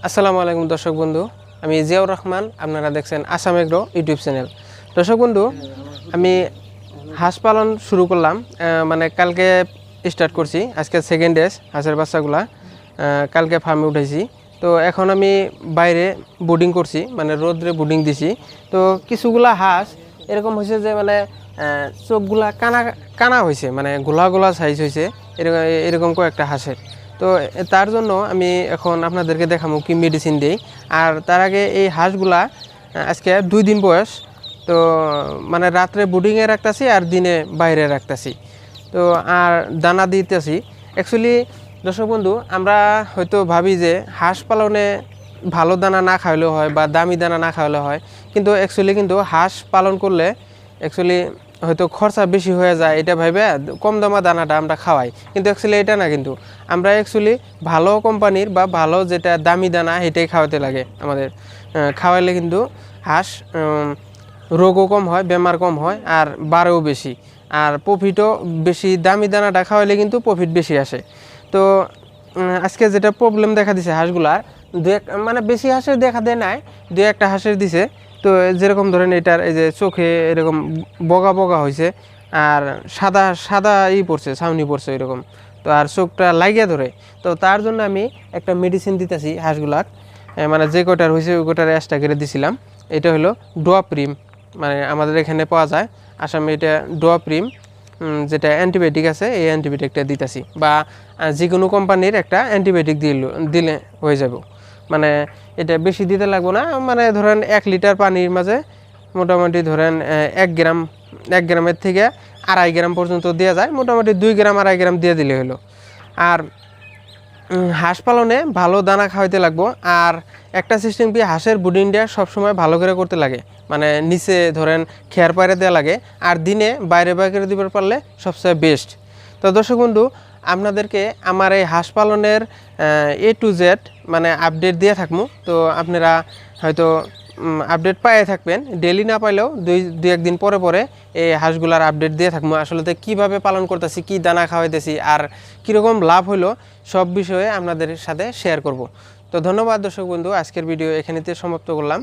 আসসালামু আলাইকুম দর্শক বন্ধু, আমি জিয়াউর রহমান। আপনারা দেখছেন আসাম এগ্রো ইউটিউব চ্যানেল। দর্শক বন্ধু, আমি হাঁস পালন শুরু করলাম, মানে কালকে স্টার্ট করছি। আজকে সেকেন্ড ডেজ হাঁসের বাচ্চাগুলা কালকে ফার্মে উঠেছি। তো এখন আমি বাইরে বোর্ডিং করছি, মানে রোদ্রে বোর্ডিং দিছি। তো কিছুগুলা হাঁস এরকম হয়েছে যে মানে চোখগুলা কানা কানা হয়েছে, মানে গোলা গোলা সাইজ হয়েছে এরকম এরকম কয়েকটা হাঁসের। তো তার জন্য আমি এখন আপনাদেরকে দেখাবো কি মেডিসিন দিই। আর তার আগে এই হাঁসগুলা আজকে 2 দিন বয়স। তো মানে রাত্রে বোর্ডিংয়ে রাখতেছি আর দিনে বাইরে রাখতেছি। তো আর দানা দিতেছি। অ্যাকচুয়ালি দর্শক বন্ধু, আমরা হয়তো ভাবি যে হাঁস পালনে ভালো দানা না খাওয়ালেও হয় বা দামি দানা না খাওয়ালে হয়, কিন্তু অ্যাকচুয়ালি কিন্তু হাঁস পালন করলে অ্যাকচুয়ালি হয়তো খরচা বেশি হয়ে যায়, এটা ভাবে কম দামা দানাটা আমরা খাওয়াই। কিন্তু অ্যাকচুয়ালি এটা না, কিন্তু আমরা অ্যাকচুয়ালি ভালো কোম্পানির বা ভালো যেটা দামি দানা এটাই খাওয়াতে লাগে আমাদের। খাওয়াইলে কিন্তু হাঁস রোগও কম হয়, বেমার কম হয়, আর বাড়েও বেশি, আর প্রফিটও বেশি। দামি দানাটা খাওয়াইলে কিন্তু প্রফিট বেশি আসে। তো আজকে যেটা প্রবলেম দেখা দিছে হাঁসগুলার, মানে বেশি হাঁসের দেখা দেয় নাই, 2-1টা হাঁসের দিছে। তো যেরকম ধরেন এটার এই যে চোখে এরকম বগা বগা হয়েছে, আর সাদা সাদা পড়ছে, ছাউনি পড়ছে এরকম। তো আর চোখটা লাগিয়ে ধরে। তো তার জন্য আমি একটা মেডিসিন দিতেছি হাঁসগুলার, মানে যে কটার হয়েছে ওই কটার এক্সট্রা করে দিছিলাম। এটা হলো ডোয়াপ্রিম, মানে আমাদের এখানে পাওয়া যায় আসামে। এটা ডোয়াপ্রিম, যেটা অ্যান্টিবায়োটিক আছে, এই অ্যান্টিবায়োটিকটা দিতেছি। বা যে কোনো কোম্পানির একটা অ্যান্টিবায়োটিক দিলে হয়ে যাব। মানে এটা বেশি দিতে লাগবো না, মানে ধরেন 1 লিটার পানির মাঝে মোটামুটি ধরেন 1 গ্রামের থেকে 2.5 গ্রাম পর্যন্ত দেওয়া যায়। মোটামুটি 2 গ্রাম 2.5 গ্রাম দিয়ে দিলে হলো। আর হাঁস পালনে ভালো দানা খাওয়াইতে লাগবো। আর একটা সিস্টেম কি, হাঁসের ব্রুডিংটা সবসময় ভালো করে করতে লাগে, মানে নিচে ধরেন খেয়ার পায়রে দেওয়া লাগে, আর দিনে বাইরে বাইরে দিতে পারলে সবচেয়ে বেস্ট। তো দর্শক বন্ধু, আপনাদেরকে আমার এই হাঁস পালনের A to Z মানে আপডেট দিয়ে থাকবো। তো আপনারা হয়তো আপডেট পাইয়ে থাকবেন, ডেলি না পাইলেও 2-1 দিন পরে পরে এই হাঁসগুলার আপডেট দিয়ে থাকবো। আসলে কীভাবে পালন করতেছি, কী দানা খাওয়াইতেছি, আর কীরকম লাভ হলো, সব বিষয়ে আপনাদের সাথে শেয়ার করব। তো ধন্যবাদ দর্শক বন্ধু, আজকের ভিডিও এখানেতে সমাপ্ত করলাম।